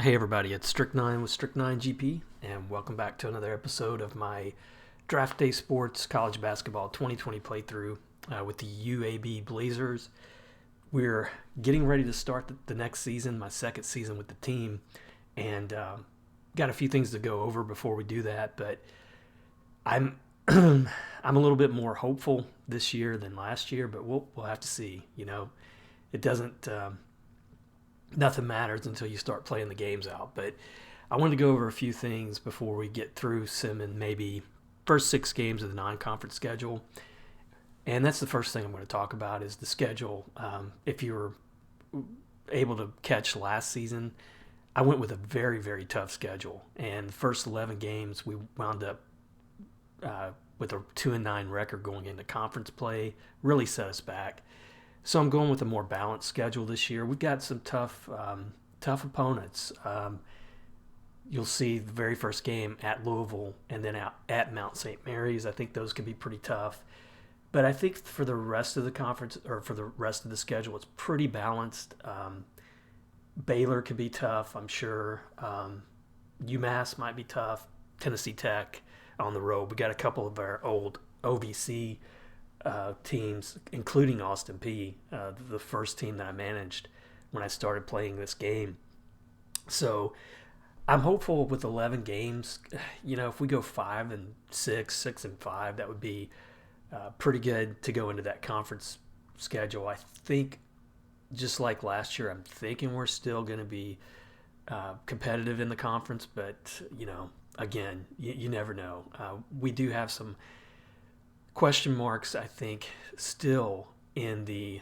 Hey everybody, it's Strict9 with Strict9 GP, and welcome back to another episode of my Draft Day Sports College Basketball 2020 playthrough with the UAB Blazers. We're getting ready to start the next season, my second season with the team, and got a few things to go over before we do that, but I'm I'm a little bit more hopeful this year than last year, but we'll have to see. It doesn't nothing matters until you start playing the games out. But I wanted to go over a few things before we get through some and maybe first 6 games of the non-conference schedule. And that's the first thing I'm going to talk about is the schedule. If you were able to catch last season, I went with a very, very tough schedule. And the first 11 games, we wound up with a 2-9 record going into conference play, really set us back. So I'm going with a more balanced schedule this year. We've got some tough opponents. You'll see the very first game at Louisville and then out at Mount St. Mary's. I think those can be pretty tough. But I think for the rest of the conference or for the rest of the schedule, it's pretty balanced. Baylor could be tough, I'm sure. UMass might be tough. Tennessee Tech on the road. We got a couple of our old OVC teams, including Austin Peay, the first team that I managed when I started playing this game. So I'm hopeful with 11 games. If we go 5-6, 6-5, that would be pretty good to go into that conference schedule. I think, just like last year, I'm thinking we're still going to be competitive in the conference, but again, you never know. We do have some question marks, I think, still in the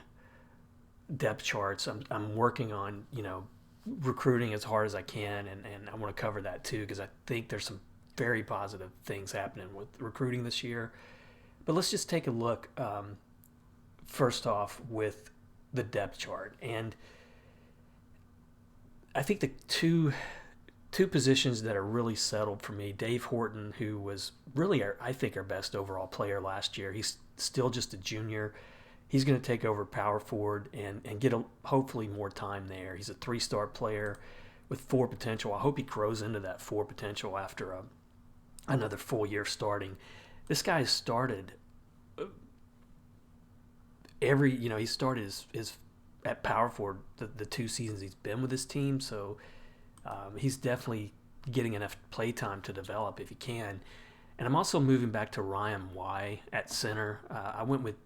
depth charts. I'm working on, recruiting as hard as I can, and I want to cover that too because I think there's some very positive things happening with recruiting this year. But let's just take a look first off with the depth chart. And I think the two positions that are really settled for me, Dave Horton, who was really, I think, our best overall player last year. He's still just a junior. He's going to take over power forward and get hopefully more time there. He's a 3-star player with 4 potential. I hope he grows into that 4 potential after another full year starting. This guy has started he started his at power forward the 2 seasons he's been with his team, so he's definitely getting enough play time to develop if he can. And I'm also moving back to Ryan Y at center. I went with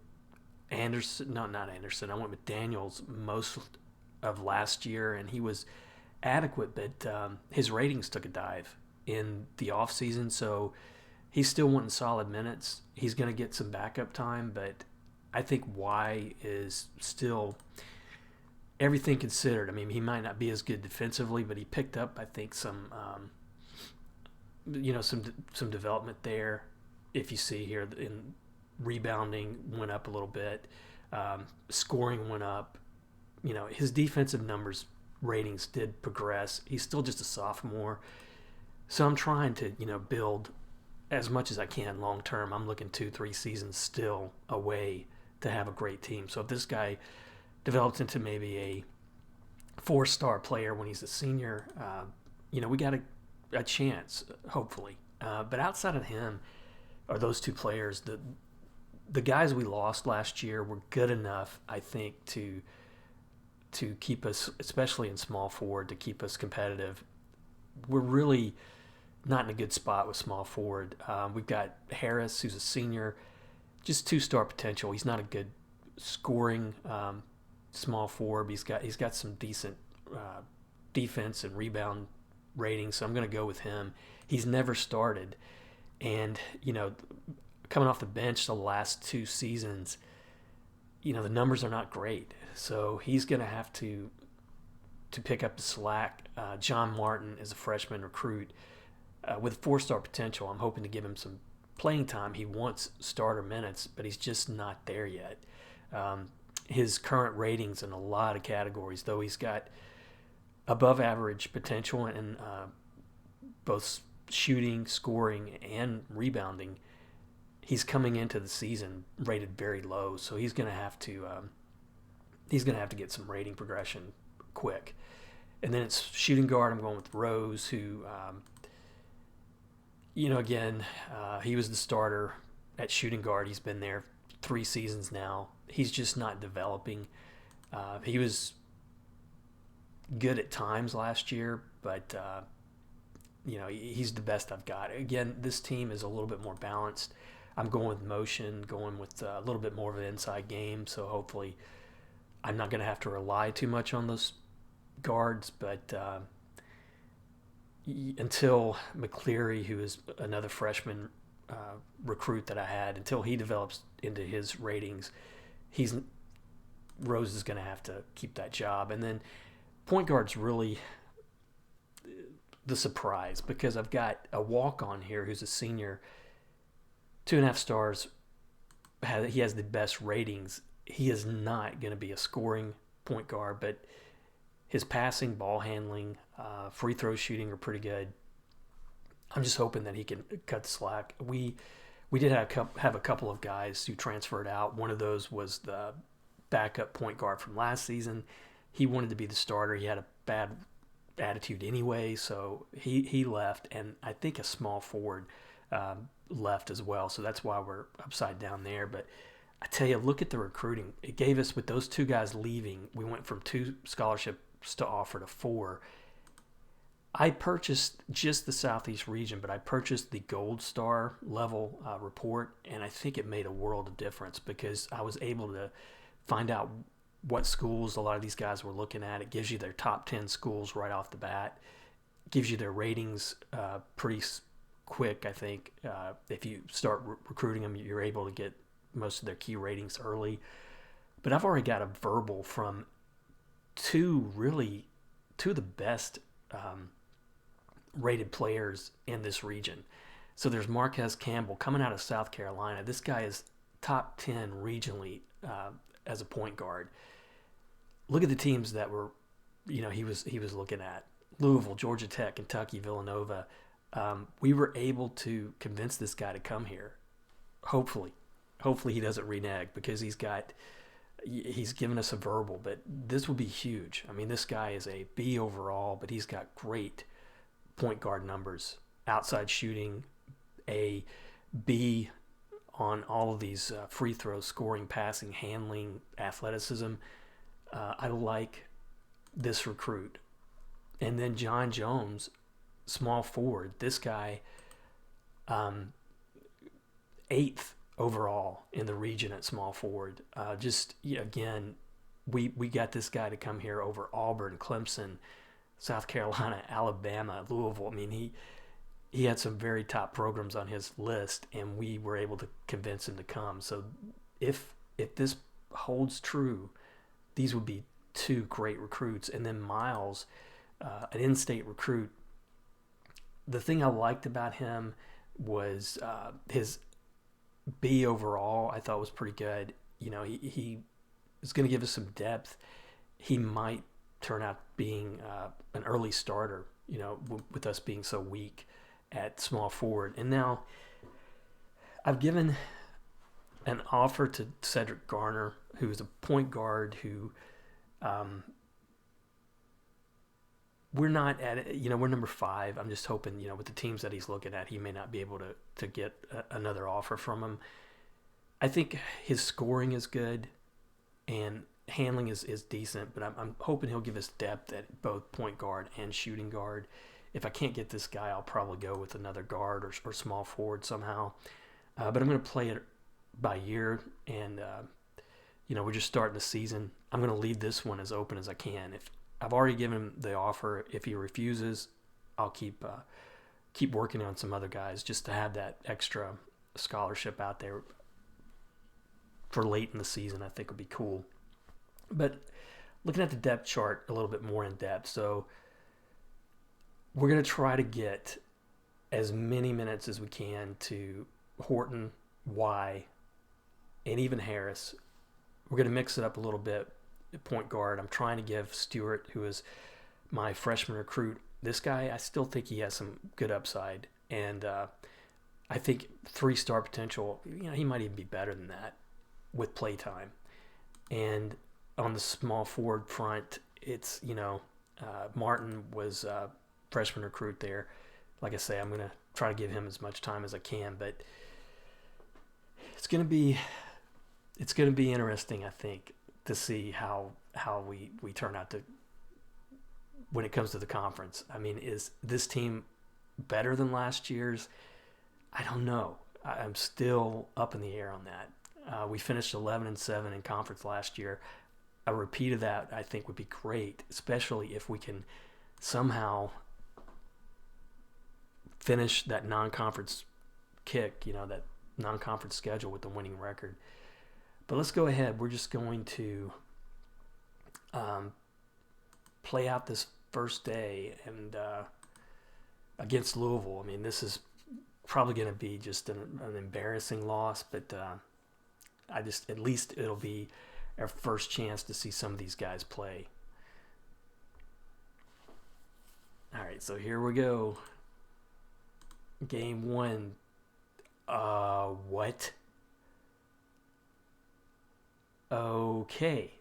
Anderson. No, not Anderson. I went with Daniels most of last year, and he was adequate, but his ratings took a dive in the offseason, so he's still wanting solid minutes. He's going to get some backup time, but I think Y is still, everything considered, I mean, he might not be as good defensively, but he picked up, I think, some development there. If you see here, in rebounding went up a little bit, scoring went up. His defensive numbers ratings did progress. He's still just a sophomore, so I'm trying to build as much as I can long term. I'm looking 2-3 seasons still away to have a great team. So if this guy develops into maybe a 4-star player when he's a senior, we got a chance, hopefully. But outside of him, or those 2 players, the guys we lost last year were good enough, I think, to keep us, especially in small forward, to keep us competitive. We're really not in a good spot with small forward. We've got Harris, who's a senior, just 2-star potential. He's not a good scoring small forward. He's got some decent defense and rebound ratings, so I'm going to go with him. He's never started, and coming off the bench the last 2 seasons, the numbers are not great, so he's going to have to pick up the slack. John Martin is a freshman recruit with 4-star potential. I'm hoping to give him some playing time. He wants starter minutes, but he's just not there yet. His current ratings in a lot of categories, though he's got above average potential in both shooting, scoring, and rebounding, he's coming into the season rated very low, so he's going to have to get some rating progression quick. And then it's shooting guard. I'm going with Rose, who, again, he was the starter at shooting guard. He's been there 3 seasons now. He's just not developing. He was good at times last year, but he's the best I've got. Again, this team is a little bit more balanced. I'm going with motion, going with a little bit more of an inside game, so hopefully I'm not going to have to rely too much on those guards, but until McCleary, who is another freshman recruit that I had, until he develops into his ratings, Rose is going to have to keep that job. And then point guard's really the surprise, because I've got a walk-on here who's a senior, 2.5 stars. He has the best ratings. He is not going to be a scoring point guard, but his passing, ball handling, free throw shooting are pretty good. I'm just hoping that he can cut the slack. We did have a couple of guys who transferred out. One of those was the backup point guard from last season. He wanted to be the starter. He had a bad attitude anyway, so he left, and I think a small forward left as well, so that's why we're upside down there. But I tell you, look at the recruiting. It gave us, with those 2 guys leaving, we went from 2 scholarships to offer to 4. I purchased just the Southeast region, but I purchased the Gold Star level report, and I think it made a world of difference, because I was able to find out what schools a lot of these guys were looking at. It gives you their top 10 schools right off the bat. It gives you their ratings pretty quick, I think. If you start recruiting them, you're able to get most of their key ratings early. But I've already got a verbal from two of the best rated players in this region. So there's Marquez Campbell coming out of South Carolina. This guy is top 10 regionally as a point guard. Look at the teams that were, he was looking at. Louisville, Georgia Tech, Kentucky, Villanova. We were able to convince this guy to come here. Hopefully he doesn't renege, because he's given us a verbal, but this will be huge. I mean, this guy is a B overall, but he's got great point guard numbers, outside shooting, a B on all of these free throws, scoring, passing, handling, athleticism. I like this recruit. And then John Jones, small forward. This guy, 8th overall in the region at small forward. Again, we got this guy to come here over Auburn, Clemson, South Carolina, Alabama, Louisville. I mean, he had some very top programs on his list, and we were able to convince him to come. So if this holds true, these would be 2 great recruits. And then Miles, an in-state recruit. The thing I liked about him was his B overall. I thought was pretty good. He is going to give us some depth. He might turn out being an early starter, with us being so weak at small forward. And now I've given an offer to Cedric Garner, who is a point guard who we're not at it. We're number 5. I'm just hoping, with the teams that he's looking at, he may not be able to get another offer from him. I think his scoring is good and handling is decent, but I'm hoping he'll give us depth at both point guard and shooting guard. If I can't get this guy, I'll probably go with another guard or small forward somehow. But I'm going to play it by year, and we're just starting the season. I'm going to leave this one as open as I can. If I've already given him the offer, if he refuses, I'll keep working on some other guys just to have that extra scholarship out there for late in the season. I think would be cool. But looking at the depth chart a little bit more in depth, so we're going to try to get as many minutes as we can to Horton, Y, and even Harris. We're going to mix it up a little bit at point guard. I'm trying to give Stewart, who is my freshman recruit, this guy, I still think he has some good upside. And I think 3-star potential, he might even be better than that with play time. And on the small forward front, it's, Martin was a freshman recruit there. Like I say, I'm going to try to give him as much time as I can, but it's going to be interesting, I think, to see how we turn out to when it comes to the conference. I mean, is this team better than last year's? I don't know. I'm still up in the air on that. We finished 11-7 in conference last year. A repeat of that, I think, would be great, especially if we can somehow finish that non-conference kick, that non-conference schedule with the winning record. But let's go ahead. We're just going to play out this first day and against Louisville. I mean, this is probably going to be just an embarrassing loss, but at least it'll be our first chance to see some of these guys play. All right, so here we go. Game 1. What? Okay.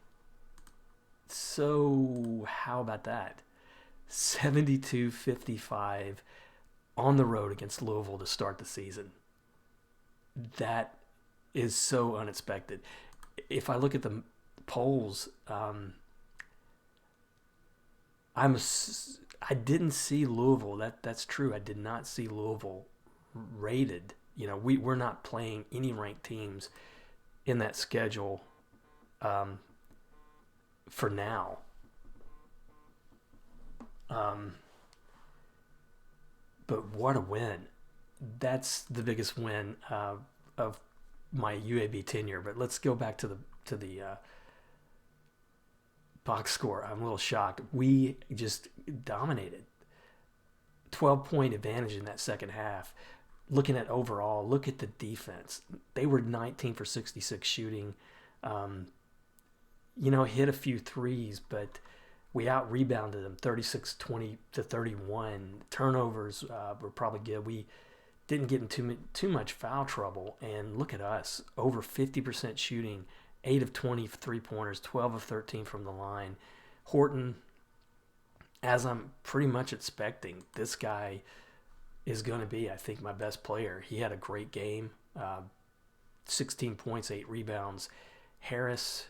So, how about that? 72-55 on the road against Louisville to start the season. That is so unexpected. If I look at the polls, I didn't see Louisville. That's true. I did not see Louisville rated. We're not playing any ranked teams in that schedule for now. But what a win. That's the biggest win of my UAB tenure. But let's go back to the box score. I'm a little shocked. We just dominated. 12-point advantage in that second half. Looking at overall, look at the defense. They were 19 for 66 shooting. Hit a few threes, but we out-rebounded them 36-20 to 31. Turnovers were probably good. We didn't get into too much foul trouble. And look at us, over 50% shooting, 8 of 20 3-pointers, 12 of 13 from the line. Horton, as I'm pretty much expecting, this guy is going to be, I think, my best player. He had a great game, 16 points, 8 rebounds. Harris,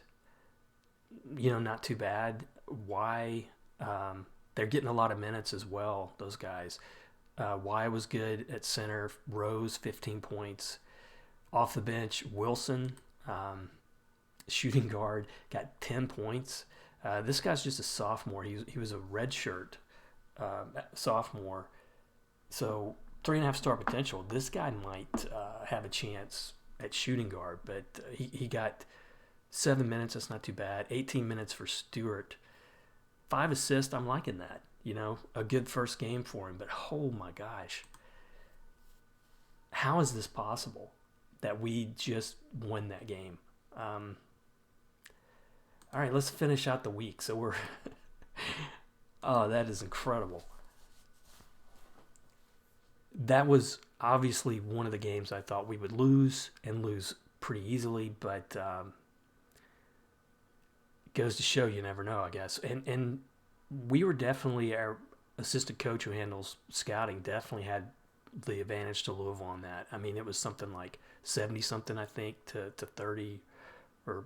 not too bad. Why? They're getting a lot of minutes as well, those guys. Y was good at center. Rose, 15 points. Off the bench, Wilson, shooting guard, got 10 points. This guy's just a sophomore. He was a redshirt sophomore. So 3.5 star potential. This guy might have a chance at shooting guard, but he got 7 minutes. That's not too bad. 18 minutes for Stewart. 5 assists. I'm liking that. A good first game for him. But oh my gosh, how is this possible that we just won that game? All right, let's finish out the week. So we're oh, that is incredible. That was obviously one of the games I thought we would lose and lose pretty easily, but it goes to show you never know, I guess. And we were definitely, our assistant coach who handles scouting definitely had the advantage to Louisville on that. I mean, it was something like 70-something, I think, to 30, or,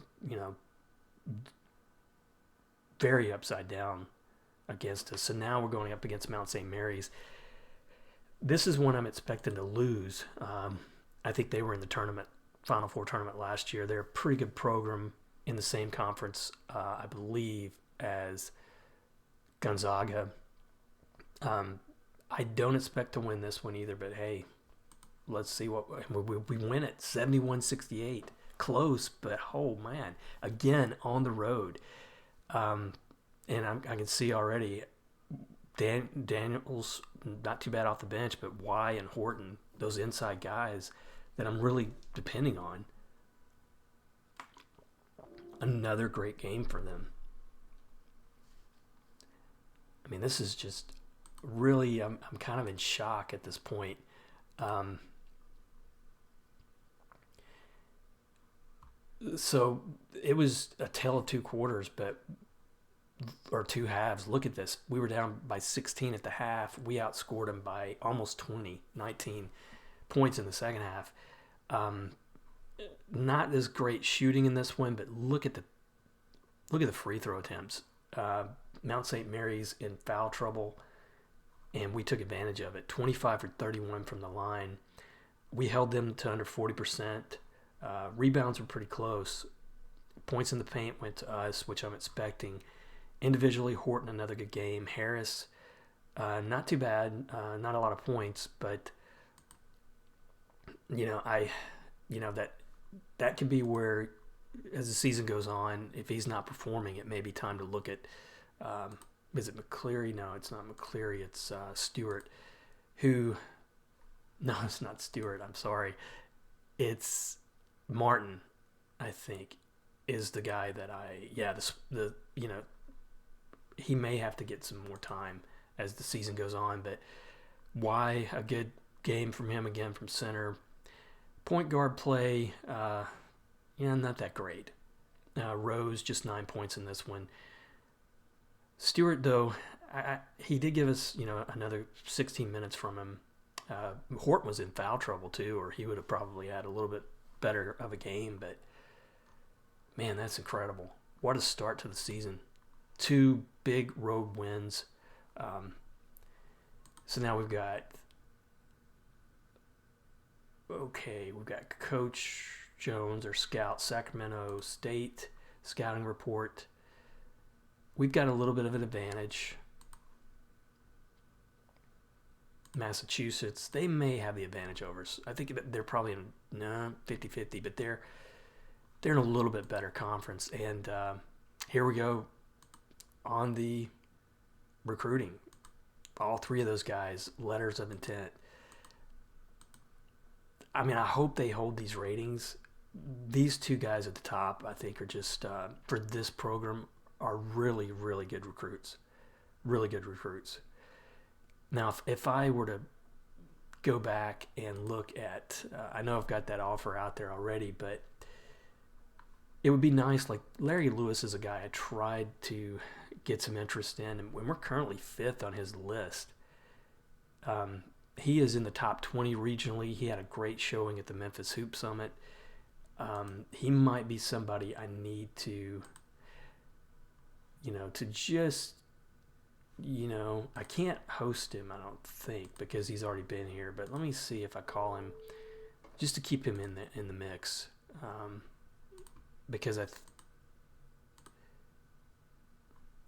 very upside down against us. So now we're going up against Mount St. Mary's. This is one I'm expecting to lose. I think they were in the tournament, Final Four tournament last year. They're a pretty good program in the same conference, I believe, as Gonzaga. I don't expect to win this one either, but hey, let's see what we win it. 71-68. Close, but oh man, again on the road. And I can see already Daniels, not too bad off the bench, but Y and Horton, those inside guys that I'm really depending on. Another great game for them. I mean, this is just really, I'm kind of in shock at this point. So it was a tale of two quarters, but or two halves. Look at this. We were down by 16 at the half. We outscored them by almost 20, 19 points in the second half. Not as great shooting in this one, but look at the free throw attempts. Mount St. Mary's in foul trouble, and we took advantage of it. 25 for 31 from the line. We held them to under 40%. Rebounds were pretty close. Points in the paint went to us, which I'm expecting. Individually, Horton, another good game. Harris, not too bad. Not a lot of points, but that could be where, as the season goes on, if he's not performing, it may be time to look at. Is it McCleary? No, it's not McCleary. It's Stewart. No, it's not Stewart. I'm sorry. It's Martin, I think, is the guy that he may have to get some more time as the season goes on, but why a good game from him again from center. Point guard play, not that great. Rose, just 9 points in this one. Stewart, though, he did give us, another 16 minutes from him. Horton was in foul trouble, too, or he would have probably had a little bit better of a game, but man, that's incredible. What a start to the season. 2 big road wins. So now we've got Coach Jones, or scout, Sacramento State scouting report. We've got a little bit of an advantage. Massachusetts, they may have the advantage over us. I think they're probably in 50-50, but they're in a little bit better conference. And here we go on the recruiting. All 3 of those guys, letters of intent. I mean, I hope they hold these ratings. These 2 guys at the top, I think, are just, for this program, are really, really good recruits. Really good recruits. Now, if I were to go back and look at, I know I've got that offer out there already, but it would be nice. Like, Larry Lewis is a guy I tried to get some interest in, and we're currently 5th on his list. He is in the top 20 regionally. He had a great showing at the Memphis Hoop Summit. He might be somebody I need to, to just, I can't host him, I don't think, because he's already been here. But let me see if I call him just to keep him in the mix, because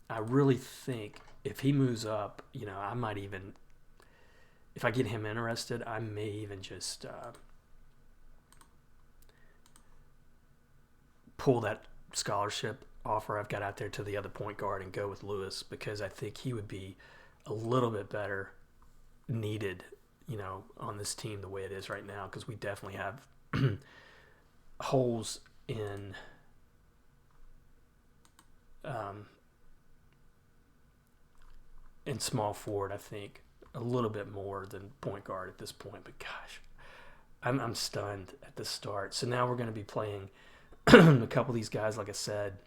I really think if he moves up, I might even, if I get him interested, I may even just pull that scholarship offer I've got out there to the other point guard and go with Lewis, because I think he would be a little bit better needed, on this team the way it is right now, because we definitely have holes in small forward, I think, a little bit more than point guard at this point. But gosh, I'm stunned at the start. So now we're going to be playing a couple of these guys, like I said,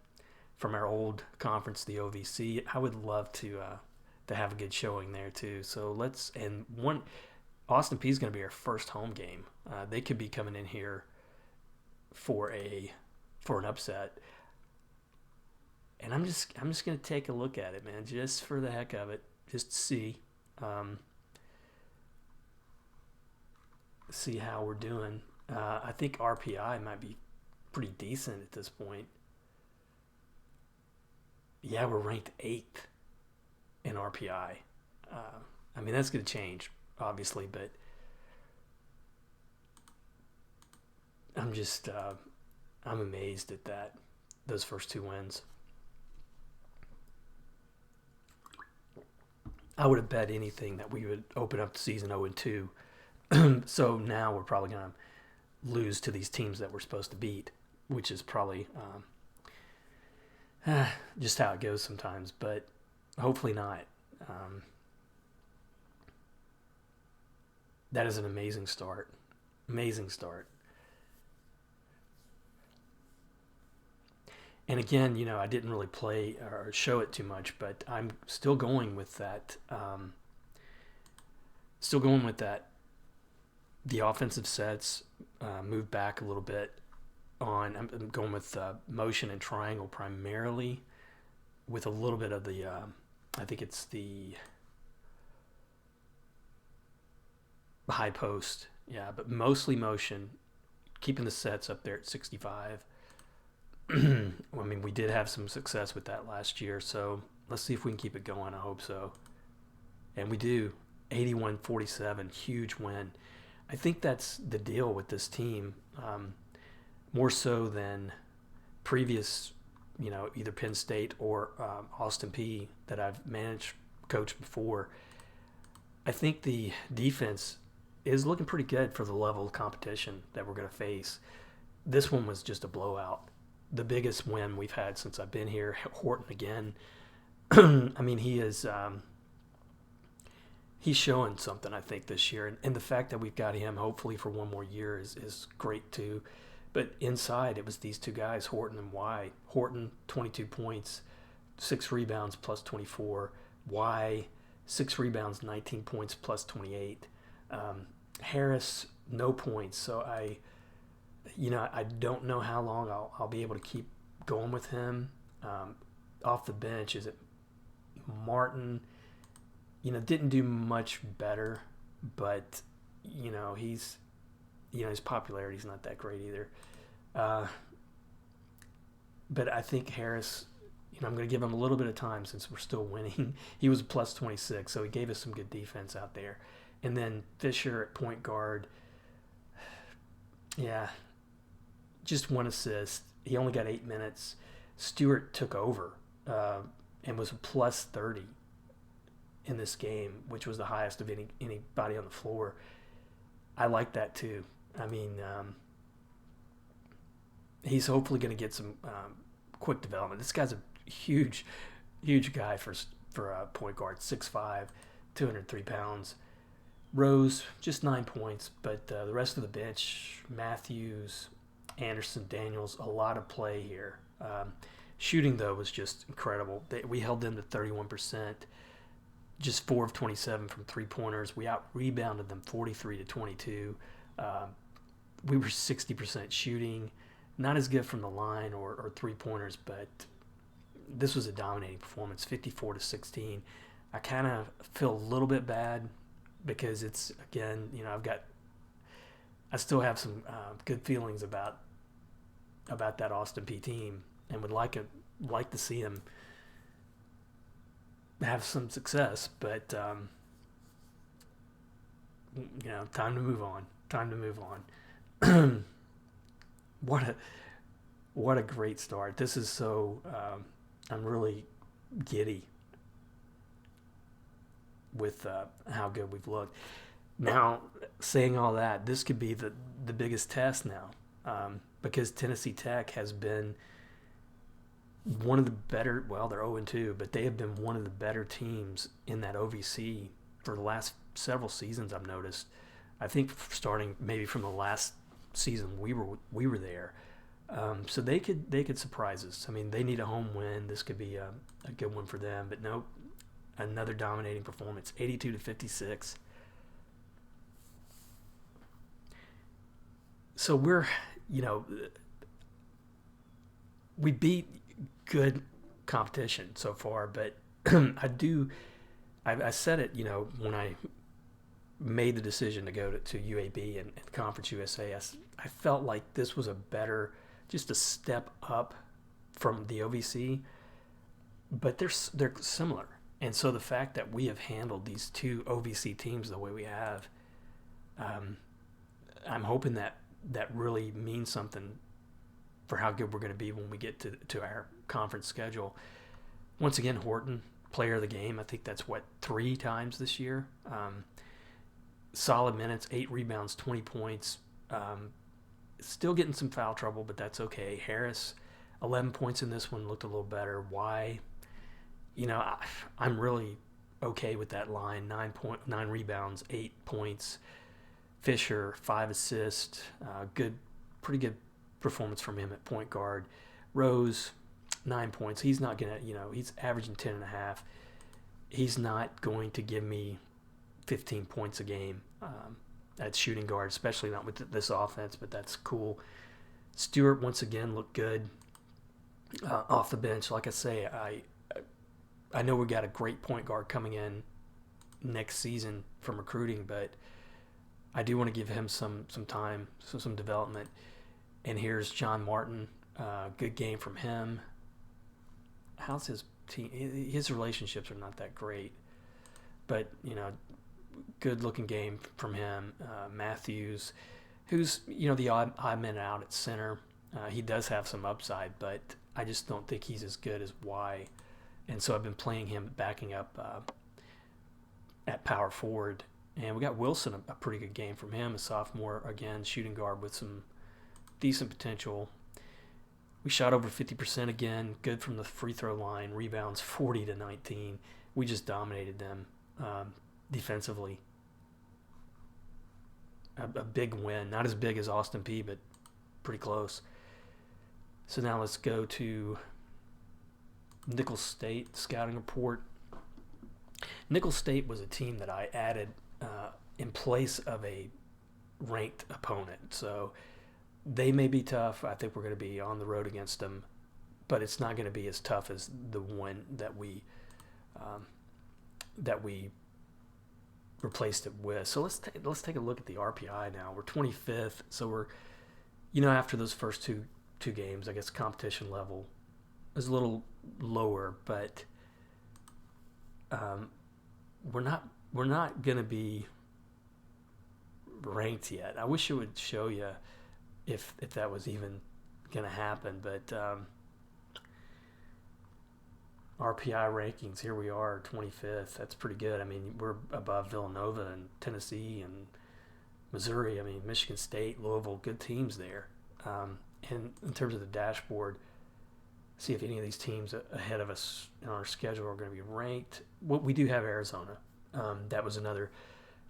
from our old conference, the OVC. I would love to have a good showing there too. So Austin Peay is going to be our first home game. They could be coming in here for an upset. And I'm just going to take a look at it, man, just for the heck of it, just to see how we're doing. I think RPI might be pretty decent at this point. Yeah, we're ranked 8th in RPI. I mean, that's going to change, obviously, but I'm amazed at those first 2 wins. I would have bet anything that we would open up the season 0-2. So now we're probably going to lose to these teams that we're supposed to beat, which is probably just how it goes sometimes, but hopefully not. That is an amazing start. Amazing start. And again, I didn't really play or show it too much, but I'm still going with that. Still going with that. The offensive sets move back a little bit on. I'm going with motion and triangle primarily, with a little bit of the. I think it's the high post. Yeah, but mostly motion, keeping the sets up there at 65. I mean, we did have some success with that last year, so let's see if we can keep it going. I hope so. And we do. 81-47, huge win. I think that's the deal with this team, more so than previous, either Penn State or Austin Peay that I've coached before. I think the defense is looking pretty good for the level of competition that we're going to face. This one was just a blowout. The biggest win we've had since I've been here. Horton again. I mean, he's showing something, I think, this year. And the fact that we've got him, hopefully, for one more year is great, too. But inside, it was these two guys, Horton and Y. Horton, 22 points, 6 rebounds, plus 24. Y, 6 rebounds, 19 points, plus 28. Harris, no points. So I don't know how long I'll be able to keep going with him. Off the bench, is it Martin? Didn't do much better, but his popularity's not that great either. But I think Harris, I'm going to give him a little bit of time since we're still winning. He was plus 26, so he gave us some good defense out there. And then Fisher at point guard, yeah, just 1 assist. He only got 8 minutes. Stewart took over and was a plus 30 in this game, which was the highest of anybody on the floor. I like that too. I mean, he's hopefully going to get some quick development. This guy's a huge guy for a point guard, 6'5", 203 pounds. Rose, just 9 points, but the rest of the bench, Matthews, Anderson, Daniels, a lot of play here. Shooting, though, was just incredible. We held them to 31%, just 4 of 27 from three-pointers. We out-rebounded them 43-22. We were 60% shooting. Not as good from the line or three-pointers, but this was a dominating performance, 54-16. I kind of feel a little bit bad because it's, again, I still have some good feelings about that Austin Peay team, and would like to see him have some success, but time to move on. What a great start. This is so I'm really giddy with how good we've looked. Now, saying all that, this could be the biggest test now, because Tennessee Tech has been one of the better, well, they're 0-2, but they have been one of the better teams in that OVC for the last several seasons, I've noticed. I think starting maybe from the last season we were there. So they could surprise us. I mean, they need a home win. This could be a good one for them, but nope. Another dominating performance, 82-56. So we beat good competition so far, but I said it, when I made the decision to go to UAB and Conference USA, I felt like this was just a step up from the OVC, but they're similar. And so the fact that we have handled these two OVC teams the way we have, I'm hoping that really means something for how good we're going to be when we get to our conference schedule. Once again, Horton, player of the game. I think that's 3 times this year. Solid minutes, 8 rebounds, 20 points. Still getting some foul trouble, but that's okay. Harris, 11 points in this one, looked a little better. Why? I'm really okay with that line. 9 rebounds, 8 points. Fisher, 5 assists. Pretty good performance from him at point guard. Rose, 9 points. He's not going to, he's averaging 10 and a half. He's not going to give me 15 points a game at shooting guard, especially not with this offense, but that's cool. Stewart, once again, looked good off the bench. Like I say, I know we got a great point guard coming in next season from recruiting, but I do want to give him some time, some development. And here's John Martin. Good game from him. How's his team? His relationships are not that great, but good looking game from him. Matthews, who's the odd man out at center. He does have some upside, but I just don't think he's as good as Y. And so I've been playing him backing up at power forward. And we got Wilson, a pretty good game from him, a sophomore, again, shooting guard with some decent potential. We shot over 50% again, good from the free throw line, rebounds 40-19. We just dominated them defensively. A big win, not as big as Austin Peay, but pretty close. So now let's go to Nicholls State scouting report. Nicholls State was a team that I added in place of a ranked opponent. So they may be tough. I think we're going to be on the road against them, but it's not going to be as tough as the one that we replaced it with. So let's take a look at the RPI now. We're 25th, so we're after those first two games, I guess competition level is a little lower, but we're not going to be ranked yet. I wish it would show you if that was even going to happen, but RPI rankings, here we are, 25th. That's pretty good. I mean, we're above Villanova and Tennessee and Missouri. I mean, Michigan State, Louisville, good teams there. And in terms of the dashboard, see if any of these teams ahead of us in our schedule are going to be ranked. Well, we do have Arizona. That was another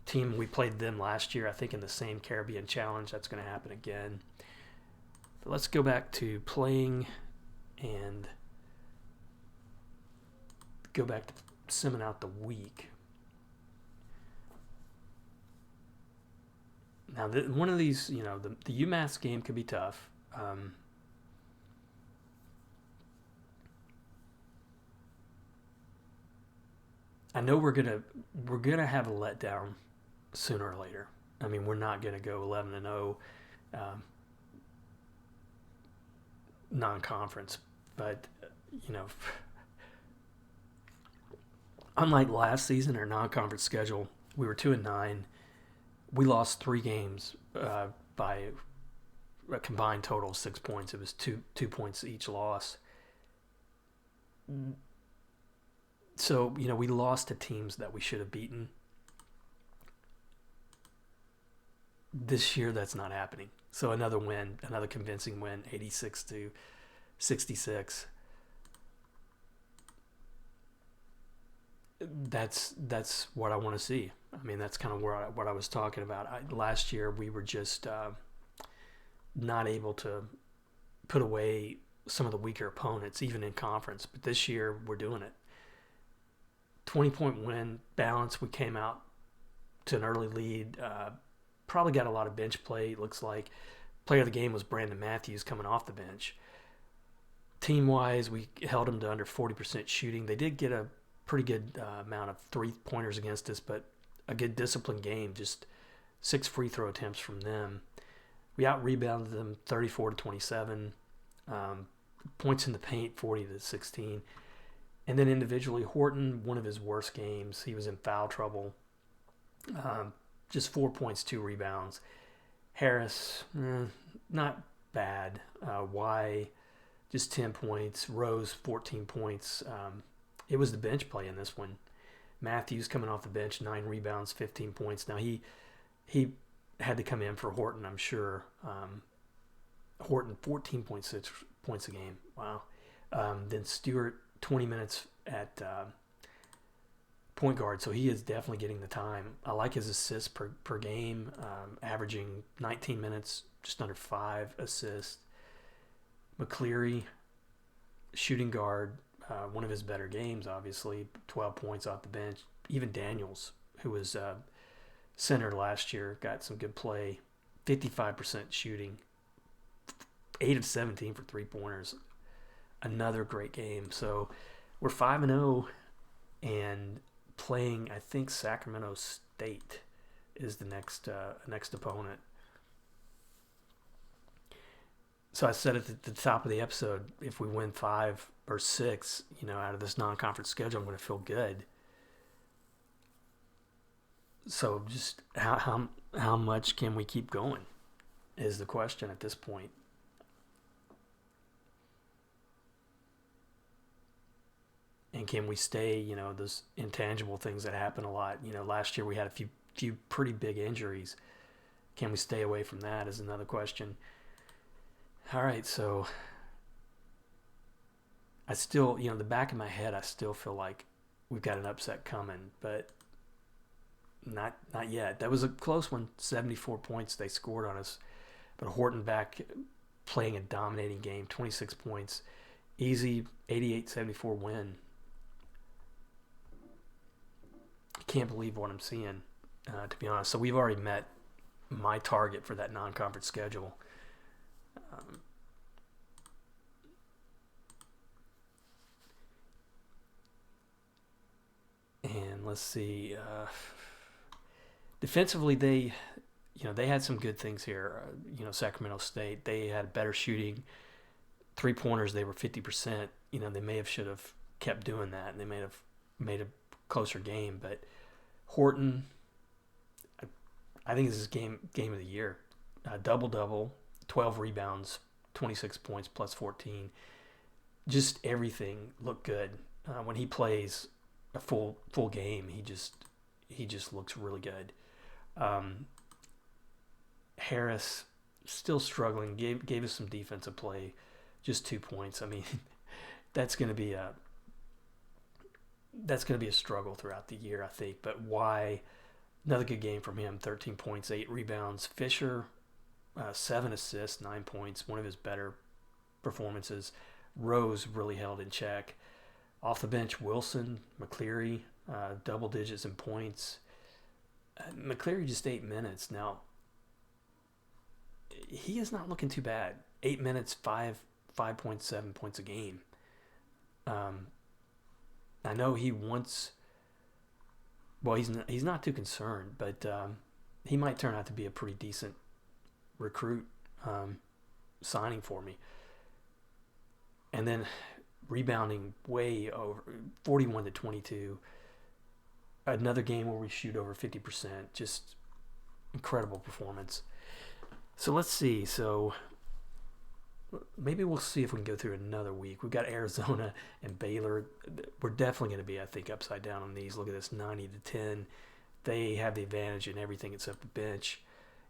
team. We played them last year, I think, in the same Caribbean Challenge. That's going to happen again. But let's go back to playing and go back to simming out the week. Now, one of these, the UMass game could be tough. I know we're gonna have a letdown sooner or later. I mean, we're not gonna go 11-0 non-conference, but unlike last season, our non-conference schedule, we were 2-9. We lost 3 games by a combined total of 6 points. It was two points each loss. So, we lost to teams that we should have beaten. This year, that's not happening. So another win, another convincing win, 86-66. That's what I want to see. I mean, that's kind of what I was talking about. Last year, we were just not able to put away some of the weaker opponents, even in conference. But this year, we're doing it. 20-point win, balance. We came out to an early lead. Probably got a lot of bench play. It looks like player of the game was Brandon Matthews coming off the bench. Team-wise, we held them to under 40% shooting. They did get a pretty good amount of three-pointers against us, but a good disciplined game. Just 6 free throw attempts from them. We out-rebounded them 34-27. Points in the paint, 40-16. And then individually, Horton, one of his worst games. He was in foul trouble. Just 4 points, 2 rebounds. Harris, not bad. Y, just 10 points. Rose, 14 points. It was the bench play in this one. Matthews coming off the bench, 9 rebounds, 15 points. Now, he had to come in for Horton, I'm sure. Horton, 14.6 points a game. Wow. Then Stewart, 20 minutes at point guard, so he is definitely getting the time. I like his assists per game, averaging 19 minutes, just under 5 assists. McCleary, shooting guard, one of his better games, obviously, 12 points off the bench. Even Daniels, who was center last year, got some good play. 55% shooting, 8 of 17 for 3-pointers. Another great game. So we're 5-0 and playing, I think, Sacramento State is the next opponent. So I said at the top of the episode, if we win 5 or 6, out of this non-conference schedule, I'm going to feel good. So just how much can we keep going is the question at this point. And can we stay, those intangible things that happen a lot. Last year we had a few pretty big injuries. Can we stay away from that is another question. All right, so I still, the back of my head, I still feel like we've got an upset coming, but not yet. That was a close one, 74 points they scored on us. But Horton back playing a dominating game, 26 points, easy 88-74 win. I can't believe what I'm seeing, to be honest. So we've already met my target for that non-conference schedule. And let's see. Defensively, they had some good things here. Sacramento State, they had better shooting. 3-pointers, they were 50%. They should have kept doing that, and they may have made a closer game. But Horton, I think this is game of the year. Double-double, 12 rebounds, 26 points plus 14. Just everything looked good. When he plays a full game, he just looks really good. Harris still struggling. Gave us some defensive play, just 2 points. I mean, that's going to be a struggle throughout the year, I think. But why? Another good game from him. 13 points, 8 rebounds. Fisher, 7 assists, 9 points. One of his better performances. Rose really held in check. Off the bench, Wilson, McCleary, double digits in points. McCleary just 8 minutes. Now, he is not looking too bad. 8 minutes, 5.7 points a game. I know he wants. Well, he's not too concerned, but he might turn out to be a pretty decent recruit signing for me. And then rebounding way over 41-22. Another game where we shoot over 50%. Just incredible performance. So let's see. So maybe we'll see if we can go through another week. We've got Arizona and Baylor. We're definitely going to be, I think, upside down on these. Look at this, 90-10. They have the advantage in everything except the bench.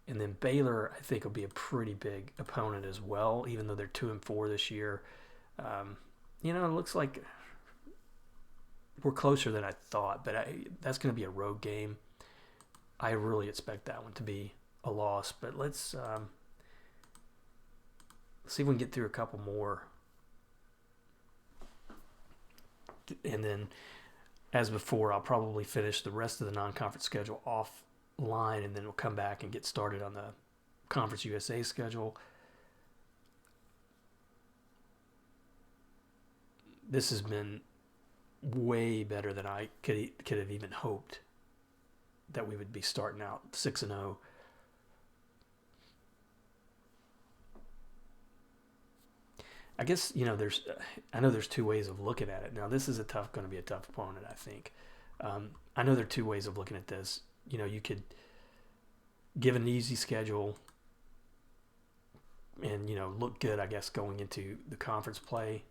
And then Baylor, I think, will be a pretty big opponent as well, even though they're 2-4 this year. It looks like we're closer than I thought, but that's going to be a road game. I really expect that one to be a loss, but let's see if we can get through a couple more. And then, as before, I'll probably finish the rest of the non-conference schedule offline, and then we'll come back and get started on the Conference USA schedule. This has been way better than I could have even hoped that we would be starting out 6-0. I guess, I know there's two ways of looking at it. Now, this is going to be a tough opponent, I think. I know there are two ways of looking at this. You could give an easy schedule and, look good, I guess, going into the conference play.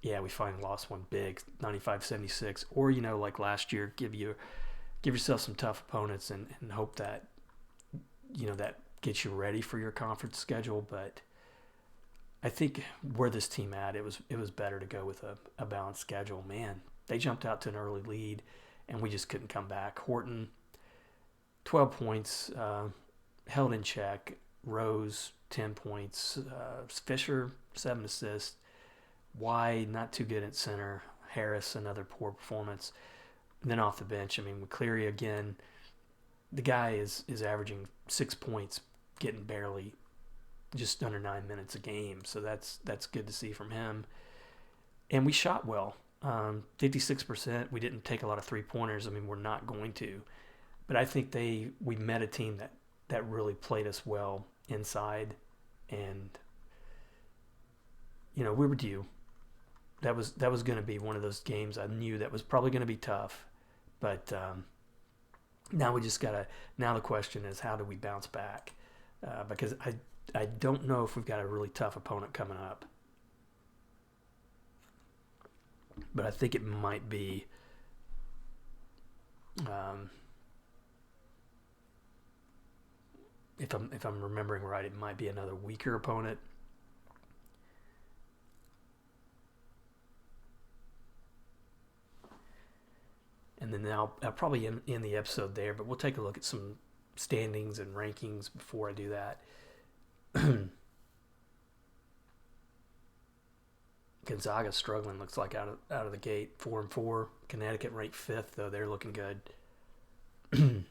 Yeah, we finally lost one big, 95-76. Or, like last year, give yourself some tough opponents and hope that, that gets you ready for your conference schedule. But I think where this team at, it was better to go with a balanced schedule. Man, they jumped out to an early lead, and we just couldn't come back. Horton, 12 points, held in check. Rose, 10 points. Fisher, 7 assists. Why not too good at center. Harris, another poor performance. And then off the bench, I mean, McCleary again, the guy is averaging 6 points, getting barely just under 9 minutes a game. So that's good to see from him. And we shot well, 56%. We didn't take a lot of 3-pointers. I mean, we're not going to. But I think we met a team that really played us well inside. And, we were due. That was going to be one of those games I knew that was probably going to be tough. But now we just got to – now the question is, how do we bounce back? Because I don't know if we've got a really tough opponent coming up. But I think it might be if I'm remembering right, it might be another weaker opponent. And then I'll probably end the episode there, but we'll take a look at some standings and rankings before I do that. Gonzaga struggling, looks like out of the gate, 4-4. Connecticut ranked 5th, though they're looking good. So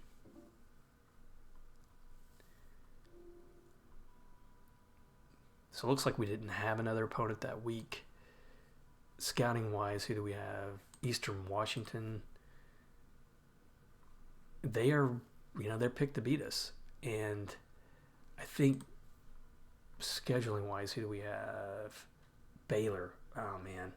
it looks like we didn't have another opponent that week. Scouting wise, who do we have? Eastern Washington. They are, they're picked to beat us. And I think scheduling wise, who do we have? Baylor. Oh, man.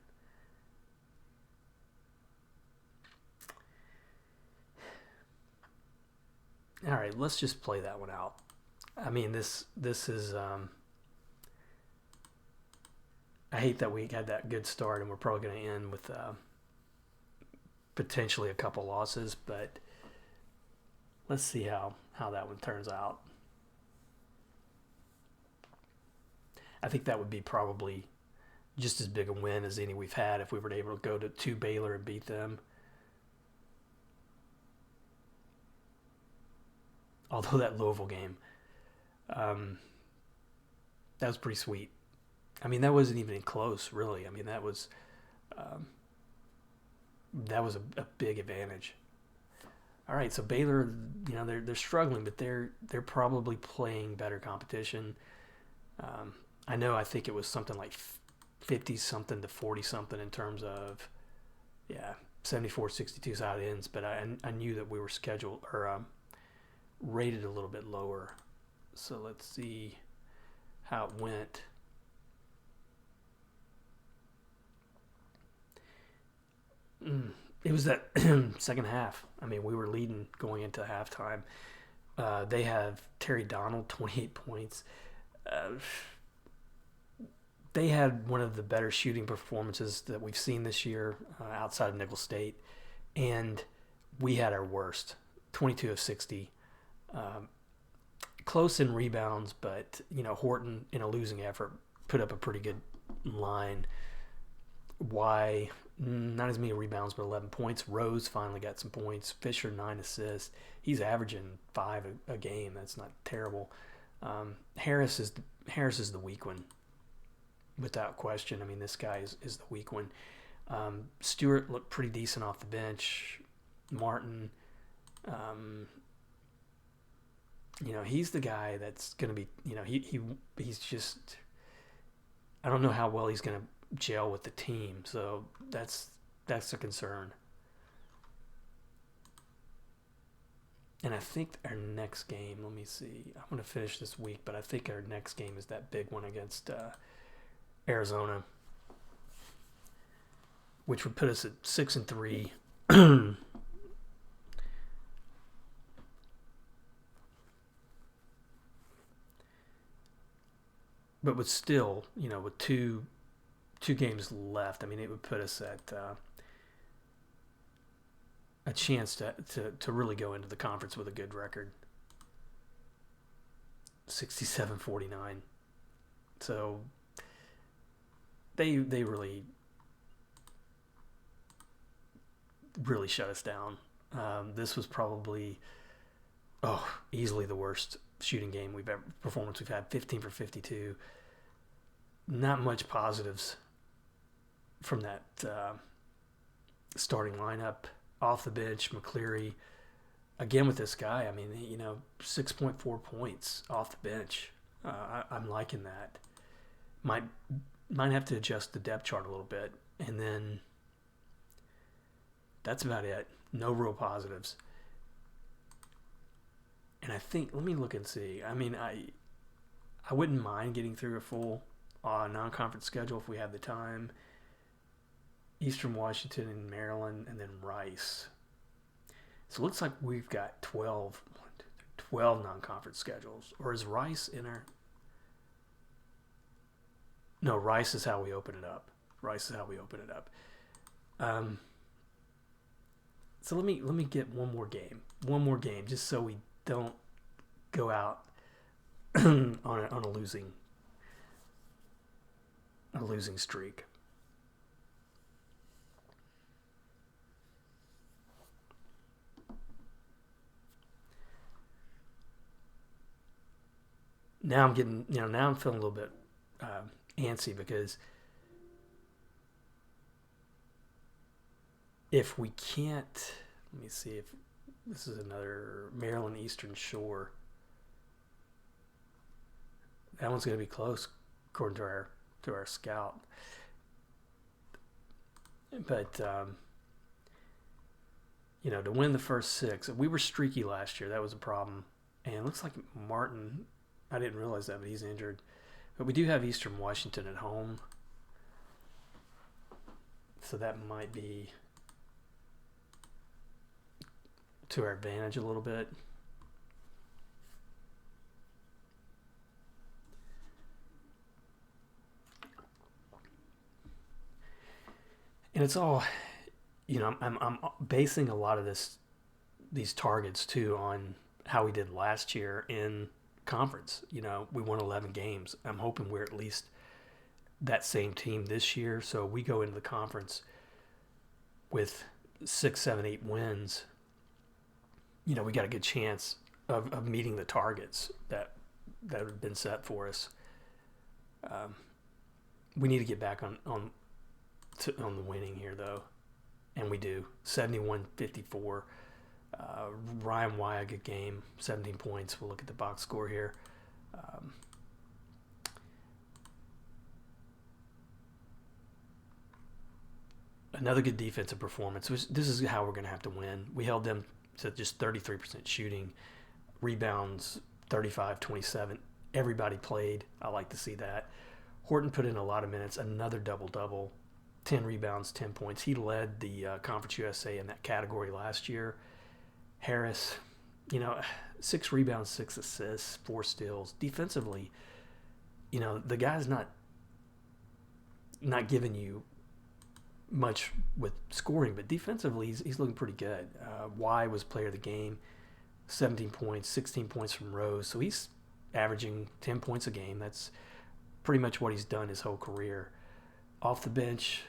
All right, let's just play that one out. I mean, this is... I hate that we had that good start, and we're probably going to end with potentially a couple losses, but let's see how that one turns out. I think that would be probably just as big a win as any we've had if we were able to go to Baylor and beat them. Although that Louisville game, that was pretty sweet. I mean, that wasn't even close, really. I mean, that was a big advantage. All right, so Baylor, they're struggling, but they're probably playing better competition. I think it was something like 50-something to 40-something in terms of, 74-62 is how it ends. But I knew that we were scheduled or rated a little bit lower. So let's see how it went. It was that second half. I mean, we were leading going into halftime. They have Terry Donald, 28 points. They had one of the better shooting performances that we've seen this year outside of Nicholls State. And we had our worst, 22 of 60. Close in rebounds, but, Horton, in a losing effort, put up a pretty good line. Why? Not as many rebounds, but 11 points. Rose finally got some points. Fisher, 9 assists. He's averaging 5 a game. That's not terrible. Harris is the weak one, without question. I mean, this guy is the weak one. Stewart looked pretty decent off the bench. Martin, he's the guy that's going to be, he's just, I don't know how well he's going to gel with the team, so that's a concern. And I think our next game, let me see, I'm going to finish this week, but I think our next game is that big one against Arizona, which would put us at 6-3. But with still, with two games left, I mean, it would put us at a chance to really go into the conference with a good record. 67-49. So they really shut us down. This was probably easily the worst shooting game performance we've had. 15 for 52. Not much positives from that starting lineup. Off the bench, McCleary, again with this guy, 6.4 points off the bench. I'm liking that. Might have to adjust the depth chart a little bit, and then that's about it. No real positives. And I think, let me look and see. I wouldn't mind getting through a full non-conference schedule if we have the time. Eastern Washington and Maryland, and then Rice. So it looks like we've got 12 non-conference schedules. Or is Rice in our... No, Rice is how we open it up. So let me get one more game, just so we don't go out on a losing streak. Now I'm getting, now I'm feeling a little bit antsy, because if we can't, let me see if this is another Maryland Eastern Shore. That one's going to be close, according to our scout. But to win the first 6, we were streaky last year. That was a problem, and it looks like Martin. I didn't realize that, but he's injured. But we do have Eastern Washington at home, so that might be to our advantage a little bit. And it's all, I'm basing a lot of these targets too on how we did last year in conference. We won 11 games. I'm hoping we're at least that same team this year, so we go into the conference with 6, 7, 8 wins. We got a good chance of meeting the targets that have been set for us. We need to get back on the winning here, though, and we do. 71-54. Ryan Wyatt, good game, 17 points. We'll look at the box score here. Another good defensive performance. This is how we're going to have to win. We held them to just 33% shooting. Rebounds, 35-27. Everybody played. I like to see that. Horton put in a lot of minutes. Another double-double. 10 rebounds, 10 points. He led the Conference USA in that category last year. Harris, 6 rebounds, 6 assists, 4 steals. Defensively, the guy's not giving you much with scoring, but defensively he's looking pretty good. Y was player of the game, 17 points, 16 points from Rose. So he's averaging 10 points a game. That's pretty much what he's done his whole career. Off the bench,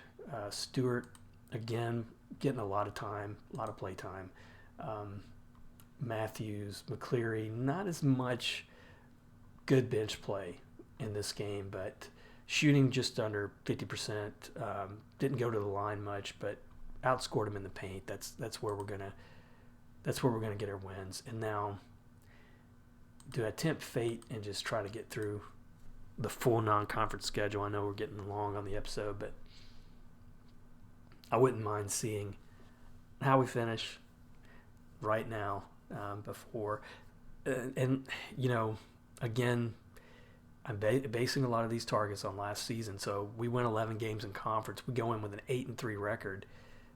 Stewart, again, getting a lot of time, a lot of play time. Matthews, McCleary, not as much good bench play in this game, but shooting just under 50%. Didn't go to the line much, but outscored him in the paint. That's where we're gonna get our wins. And now, do I tempt fate and just try to get through the full non-conference schedule? I know we're getting long on the episode, but I wouldn't mind seeing how we finish right now before. And again, I'm basing a lot of these targets on last season. So we win 11 games in conference. We go in with an 8-3 record,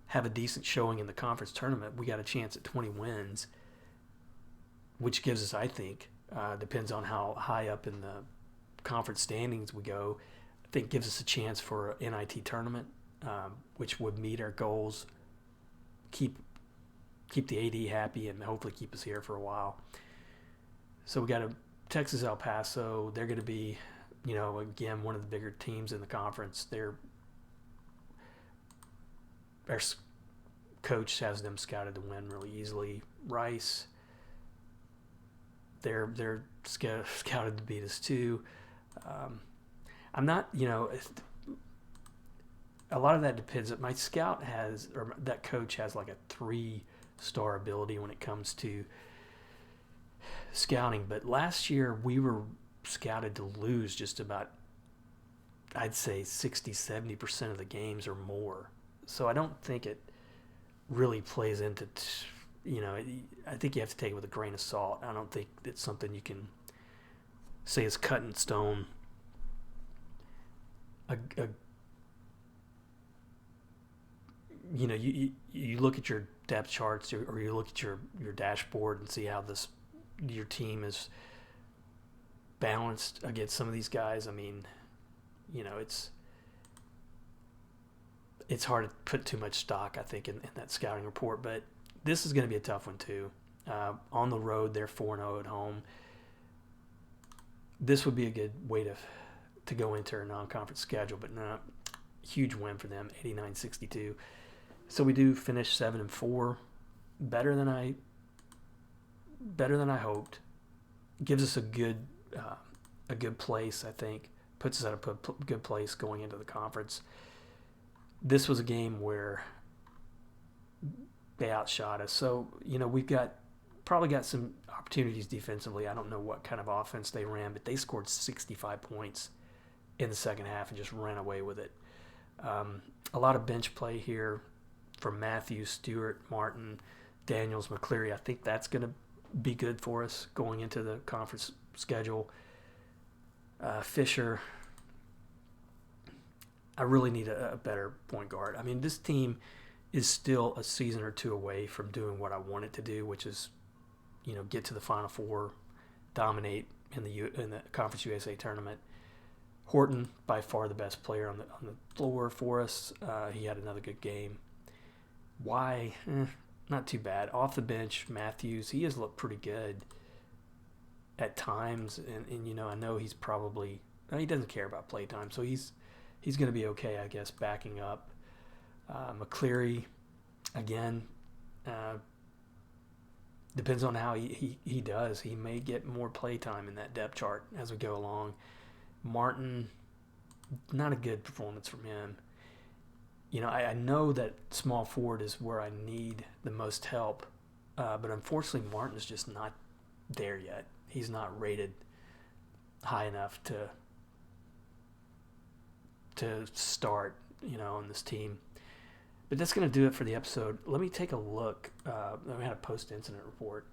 have a decent showing in the conference tournament. We got a chance at 20 wins, which gives us, I think, depends on how high up in the conference standings we go, I think gives us a chance for an NIT tournament, which would meet our goals, keep the AD happy, and hopefully keep us here for a while. So we got a Texas El Paso. They're going to be, again, one of the bigger teams in the conference. Our coach has them scouted to win really easily. Rice, they're scouted to beat us too. I'm not, a lot of that depends. My scout has, or that coach has, like a 3-star ability when it comes to scouting. But last year we were scouted to lose just about, I'd say 60-70% of the games or more. So I don't think it really plays into, I think you have to take it with a grain of salt. I don't think it's something you can say is cut in stone. You look at your depth charts, or you look at your dashboard and see how your team is balanced against some of these guys. I mean, it's hard to put too much stock, I think, in that scouting report. But this is going to be a tough one too. On the road, they're 4-0 at home. This would be a good way to go into our non-conference schedule, but not huge win for them, 89-62. So we do finish 7-4, better than I hoped. Gives us a good place, I think. Puts us at a good place going into the conference. This was a game where they outshot us. So, we've probably got some opportunities defensively. I don't know what kind of offense they ran, but they scored 65 points in the second half and just ran away with it. A lot of bench play here from Matthews, Stewart, Martin, Daniels, McCleary. I think that's going to be good for us going into the conference schedule. Fisher, I really need a better point guard. I mean, this team is still a season or two away from doing what I want it to do, which is, get to the Final Four, dominate in the Conference USA tournament. Horton, by far the best player on the floor for us. He had another good game. Why? Not too bad. Off the bench, Matthews, he has looked pretty good at times, and I know he's probably, he doesn't care about play time, so he's going to be okay, I guess, backing up. McCleary, again, depends on how he does. He may get more play time in that depth chart as we go along. Martin, not a good performance from him. I know that small forward is where I need the most help, but unfortunately Martin's just not there yet. He's not rated high enough to start, on this team. But that's going to do it for the episode. Let me take a look. We had a post-incident report.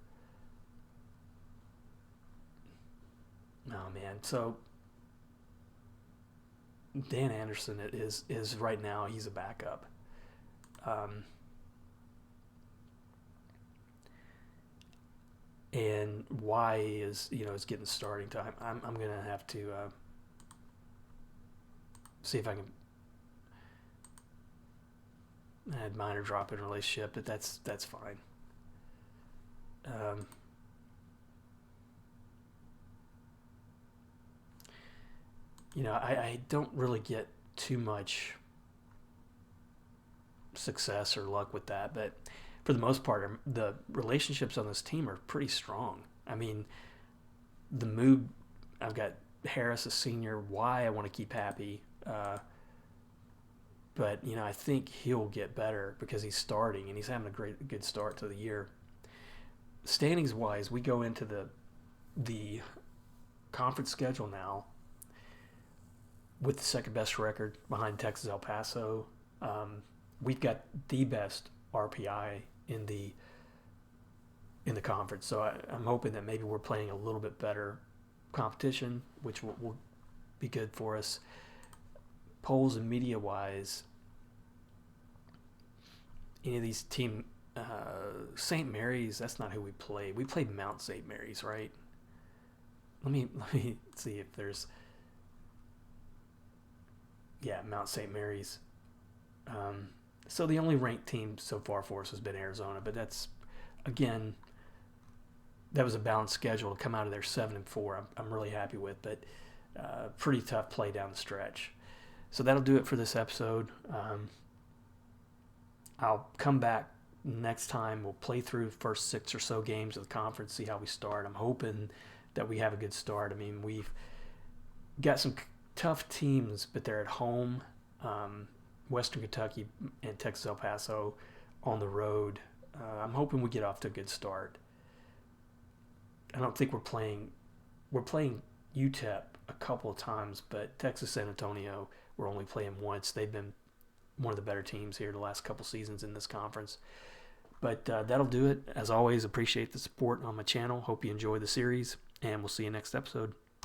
Oh, man. So Dan Anderson is right now, he's a backup. And why is getting starting time. I'm going to have to see if I can. I had minor drop in relationship, but that's fine. I don't really get too much success or luck with that, but for the most part, the relationships on this team are pretty strong. I mean, the move, I've got Harris, a senior. Why I want to keep Happy, but I think he'll get better because he's starting and he's having a good start to the year. Standings wise, we go into the conference schedule now with the second best record behind Texas El Paso. We've got the best RPI in the conference, so I'm hoping that maybe we're playing a little bit better competition, which will be good for us. Polls and media wise, any of these team, St. Mary's, that's not who we played. We played Mount St. Mary's, right? Let me see if there's, Mount St. Mary's. So the only ranked team so far for us has been Arizona, but that's, again, that was a balanced schedule to come out of there 7-4. I'm really happy with, but pretty tough play down the stretch. So that'll do it for this episode. I'll come back next time. We'll play through the first 6 or so games of the conference, see how we start. I'm hoping that we have a good start. I mean, we've got some tough teams, but they're at home. Western Kentucky and Texas El Paso on the road. I'm hoping we get off to a good start. I don't think we're playing UTEP a couple of times, but Texas San Antonio, we're only playing once. They've been one of the better teams here the last couple seasons in this conference. But that'll do it. As always, appreciate the support on my channel. Hope you enjoy the series, and we'll see you next episode.